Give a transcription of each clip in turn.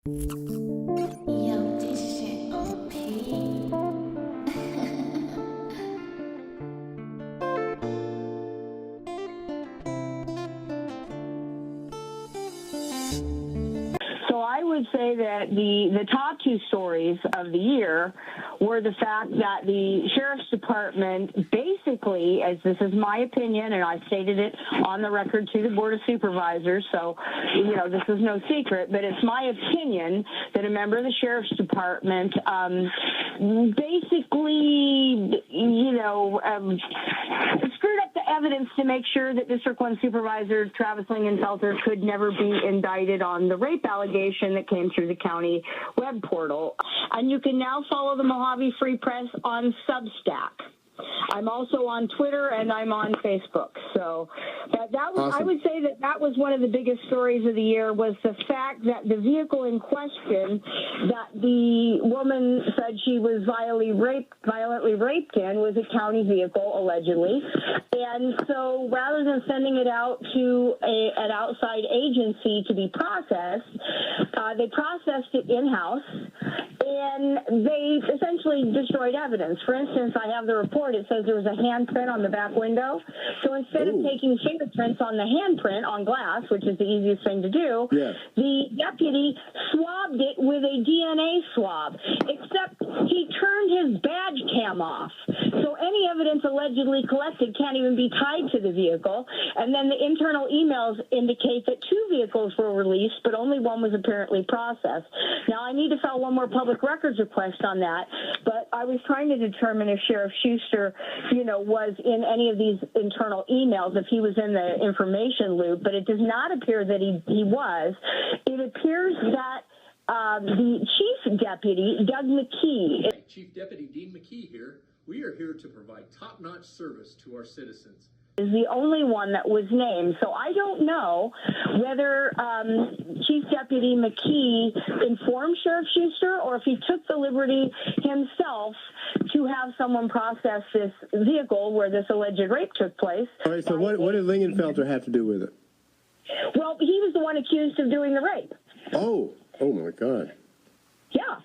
Yo, this shit OP. So I would say that the top two stories of the year were the fact that the Sheriff's Department basically, as this is my opinion, and I stated it on the record to the Board of Supervisors, so, you know, this is no secret, but it's my opinion that a member of the Sheriff's Department basically, screwed up the evidence to make sure that District 1 Supervisor Travis Lingenfelter could never be indicted on the rape allegation that came through the county web portal. And you can now follow the Mohave Free Press on Substack. I'm also on Twitter and I'm on Facebook. So, but that was, awesome. I would say that was one of the biggest stories of the year, was the fact that the vehicle in question that the woman said she was violently raped in was a county vehicle, allegedly. And so rather than sending it out to an outside agency to be processed, they processed it in-house, and they essentially destroyed evidence. For instance, I have the report. It says there was a handprint on the back window. So instead of taking fingerprints on the handprint on glass, which is the easiest thing to do, the deputy swabbed it with a DNA swab, except he turned his badge cam off. So any evidence allegedly collected can't even be tied to the vehicle. And then the internal emails indicate that 2 vehicles were released, but only one was apparently processed. Now, I need to file one more public records request on that, but I was trying to determine if Sheriff Schuster, was in any of these internal emails, if he was in the information loop, but it does not appear that he was. It appears that the Chief Deputy, Doug McKee. Chief Deputy Dean McKee here. We are here to provide top-notch service to our citizens. Is the only one that was named. So I don't know whether Chief Deputy McKee informed Sheriff Schuster or if he took the liberty himself to have someone process this vehicle where this alleged rape took place. All right, so what did Lingenfelter have to do with it? Well, he was the one accused of doing the rape. Oh my God. Yeah.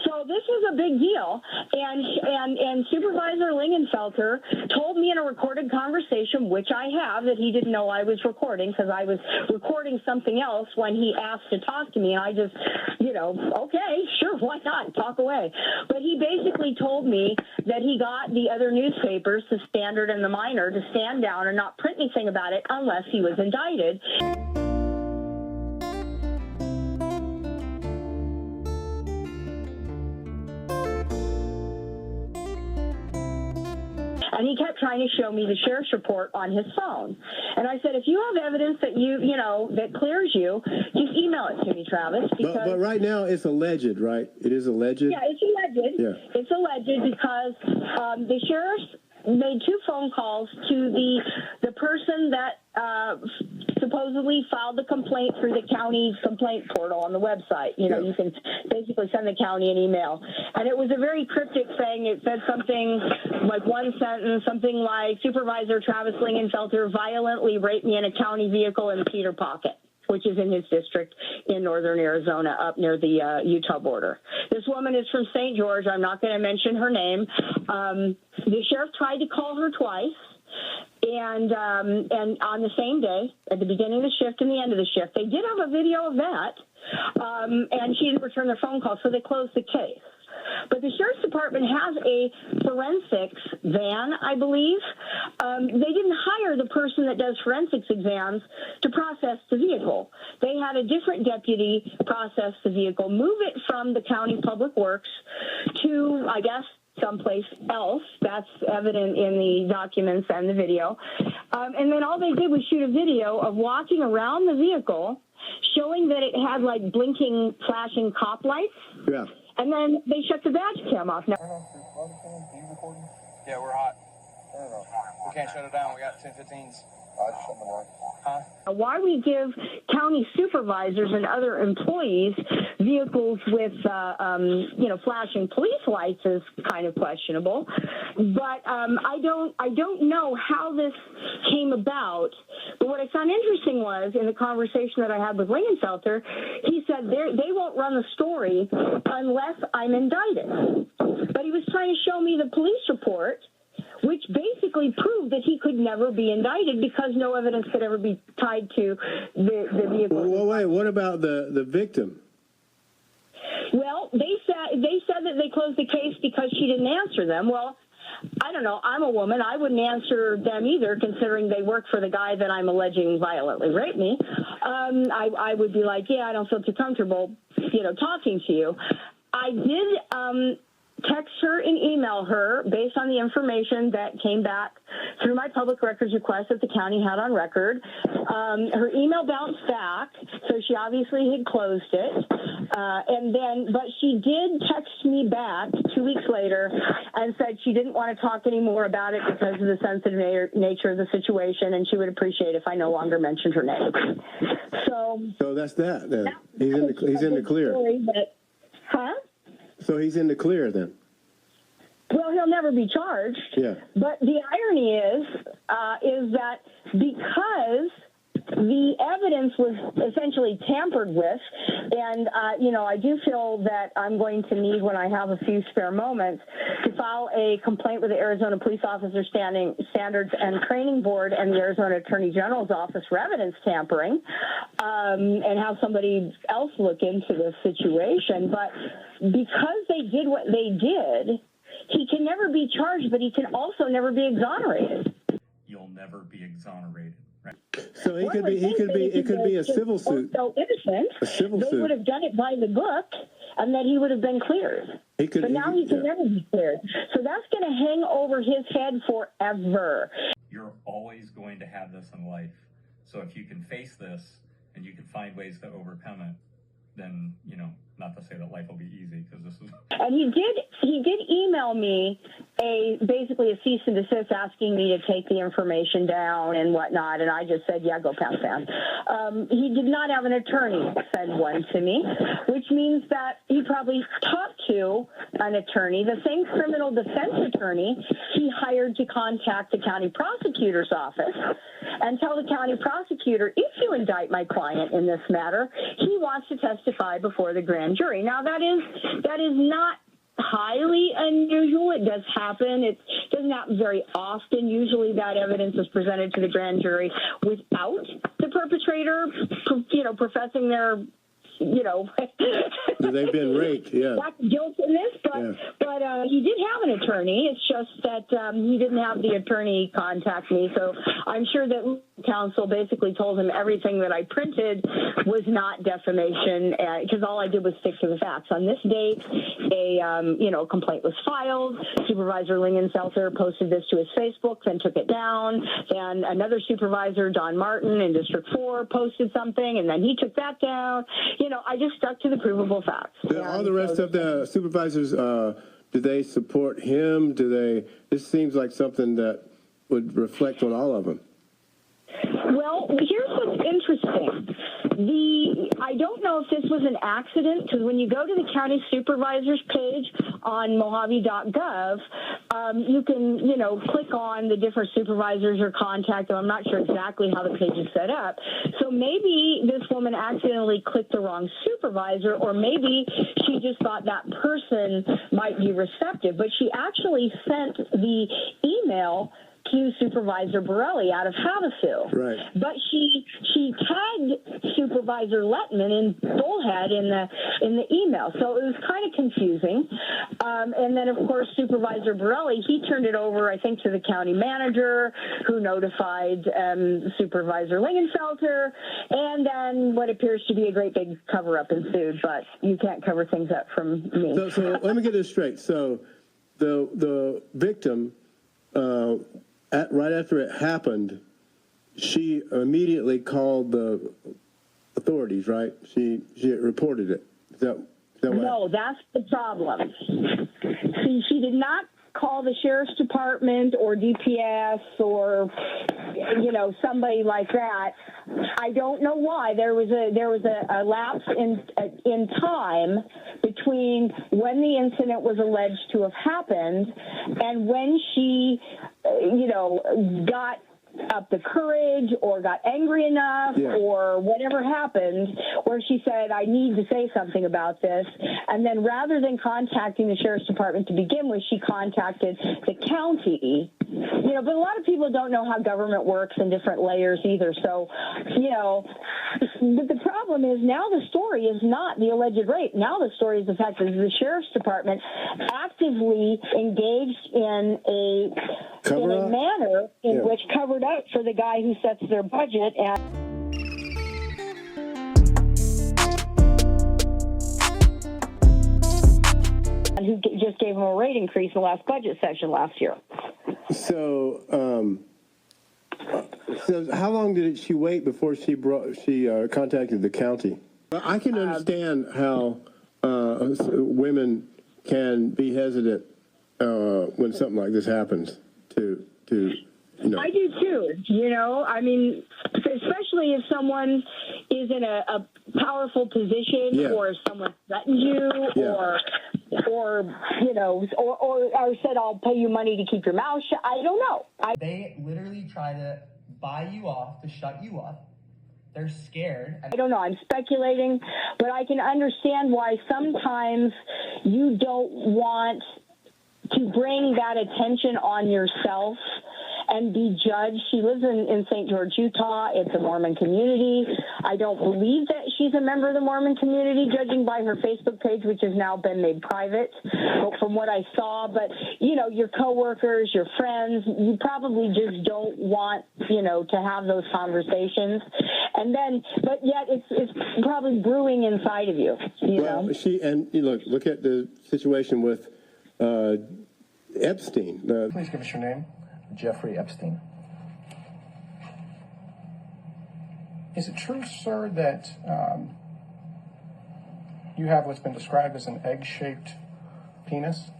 So this was a big deal, and Supervisor Lingenfelter told me in a recorded conversation, which I have, that he didn't know I was recording because I was recording something else when he asked to talk to me, and I just, okay, sure, why not, talk away. But he basically told me that he got the other newspapers, the Standard and the Miner, to stand down and not print anything about it unless he was indicted. And he kept trying to show me the sheriff's report on his phone. And I said, if you have evidence that that clears you, just email it to me, Travis. But right now it's alleged, right? It is alleged? Yeah, it's alleged. Yeah. It's alleged because the sheriff made 2 phone calls to the person that supposedly filed the complaint through the county's complaint portal on the website. You can basically send the county an email. And it was a very cryptic thing. It said something like one sentence, something like, Supervisor Travis Lingenfelter violently raped me in a county vehicle in Cedar Pocket, which is in his district in northern Arizona, up near the Utah border. This woman is from St. George. I'm not going to mention her name. The sheriff tried to call her twice, and on the same day, at the beginning of the shift and the end of the shift. They did have a video of that, and she didn't return their phone call, so they closed the case. But the Sheriff's Department has a forensics van, I believe. They didn't hire the person that does forensics exams to process the vehicle. They had a different deputy process the vehicle, move it from the county public works to, I guess, someplace else. That's evident in the documents and the video. And then all they did was shoot a video of walking around the vehicle, showing that it had, like, blinking, flashing cop lights. Yeah. And then they shut the badge cam off. Now, Yeah, we're hot. We can't shut it down. We got 10-15s. Why we give county supervisors and other employees vehicles with, flashing police lights is kind of questionable. But I don't know how this came about. But what I found interesting was in the conversation that I had with Lingenfelter, he said they won't run the story unless I'm indicted. But he was trying to show me the police report, which basically proved that he could never be indicted because no evidence could ever be tied to the vehicle. Well, wait, what about the victim? Well, they said that they closed the case because she didn't answer them. Well, I don't know. I'm a woman. I wouldn't answer them either, considering they work for the guy that I'm alleging violently raped me. I would be like, yeah, I don't feel too comfortable, talking to you. I did text her and email her based on the information that came back through my public records request that the county had on record. Her email bounced back, so she obviously had closed it. But she did text me back 2 weeks later and said she didn't want to talk anymore about it because of the sensitive nature of the situation, and she would appreciate if I no longer mentioned her name. So that's that then. He's in the clear. So he's in the clear then. Well, he'll never be charged. Yeah. But the irony is that because the evidence was essentially tampered with, and I do feel that I'm going to need, when I have a few spare moments, to file a complaint with the Arizona Police Officer Standards and Training Board and the Arizona Attorney General's Office for evidence tampering, and have somebody else look into this situation. But because they did what they did, he can never be charged, but he can also never be exonerated. You'll never be exonerated. Right. So it could be a civil suit. So innocent, a civil suit. They would have done it by the book, and then he would have been cleared. But now he can never be cleared. So that's going to hang over his head forever. You're always going to have this in life. So if you can face this and you can find ways to overcome it, then, not to say that life will be easy, because this is... And he did email me basically a cease and desist, asking me to take the information down and whatnot, and I just said, yeah, go pound sand. He did not have an attorney send one to me, which means that he probably talked to an attorney, the same criminal defense attorney he hired to contact the county prosecutor's office and tell the county prosecutor, if you indict my client in this matter, he wants to testify before the grand jury. Now, that is not highly unusual. It does happen. It doesn't happen very often. Usually that evidence is presented to the grand jury without the perpetrator, professing their they've been raped, yeah. Guilt in this, but he did have an attorney. It's just that he didn't have the attorney contact me. So I'm sure that counsel basically told him everything that I printed was not defamation, because all I did was stick to the facts. On this date, a complaint was filed. Supervisor Lingenfelter posted this to his Facebook, then took it down. Then another supervisor, Don Martin, in District 4, posted something, and then he took that down. I just stuck to the provable facts. All the rest of the supervisors, do they support him? This seems like something that would reflect on all of them. Well, here's what's interesting. I don't know if this was an accident, because when you go to the county supervisor's page on Mohave.gov, you can, click on the different supervisors or contact them. I'm not sure exactly how the page is set up. So maybe this woman accidentally clicked the wrong supervisor, or maybe she just thought that person might be receptive. But she actually sent the email to Supervisor Borelli out of Havasu. Right. But she tagged Supervisor Lettman in Bullhead in the email. So it was kind of confusing. And then, of course, Supervisor Borelli, he turned it over, I think, to the county manager, who notified Supervisor Lingenfelter, and then what appears to be a great big cover-up ensued. But you can't cover things up from me. So let me get this straight. So the victim... right after it happened, she immediately called the authorities, right? She reported it. Is that what? No, that's the problem. See, she did not call the sheriff's department or DPS or, you know, somebody like that. I don't know why there was a lapse in time between when the incident was alleged to have happened and when she, you know, got up the courage or got angry enough or whatever happened where she said, I need to say something about this. And then rather than contacting the sheriff's department to begin with, she contacted the county. You know, but a lot of people don't know how government works in different layers either. So, you know, but the problem is now the story is not the alleged rape. Now the story is the fact that the sheriff's department actively engaged in a manner in which covered up for the guy who sets their budget and who just gave him a rate increase in the last budget session last year. So, so how long did she wait before she contacted the county? I can understand how women can be hesitant when something like this happens. You know. I do too. You know, I mean, especially if someone is in a powerful position, or if someone threatens you, or you know, or said, "I'll pay you money to keep your mouth shut." I don't know. They literally try to buy you off to shut you up. They're scared. I don't know. I'm speculating, but I can understand why sometimes you don't want to bring that attention on yourself and be judged. She lives in St. George, Utah. It's a Mormon community. I don't believe that she's a member of the Mormon community, judging by her Facebook page, which has now been made private, from what I saw. But, you know, your coworkers, your friends, you probably just don't want, you know, to have those conversations. And then, but yet it's probably brewing inside of you, you know? Look at the situation with Epstein. Please give us your name. Jeffrey Epstein. Is it true, sir, that you have what's been described as an egg-shaped penis?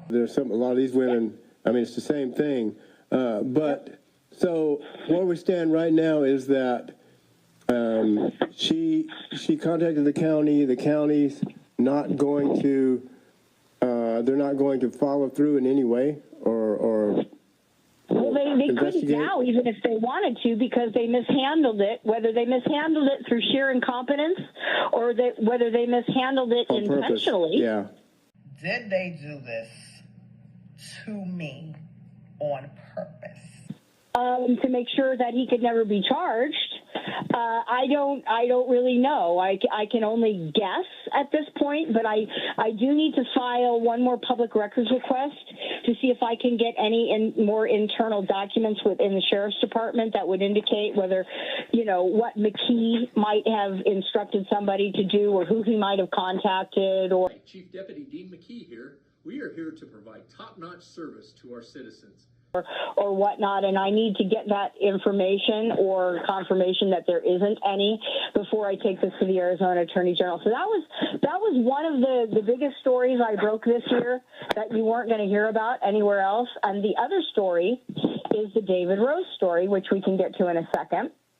There's a lot of these women, I mean, it's the same thing. But so where we stand right now is that she contacted the county. The county's not going to, they're not going to follow through in any way or well, they couldn't now, even if they wanted to, because they mishandled it, whether they mishandled it through sheer incompetence or whether they mishandled it on intentionally. Purpose. Yeah. Did they do this to me on purpose? To make sure that he could never be charged. I don't really know. I can only guess at this point, but I do need to file one more public records request to see if I can get any more internal documents within the sheriff's department that would indicate whether, you know, what McKee might have instructed somebody to do or who he might have contacted or. Chief Deputy Dean McKee here. We are here to provide top-notch service to our citizens. Or whatnot, and I need to get that information or confirmation that there isn't any before I take this to the Arizona Attorney General. So that was one of the biggest stories I broke this year that you weren't going to hear about anywhere else. And the other story is the David Rose story, which we can get to in a second.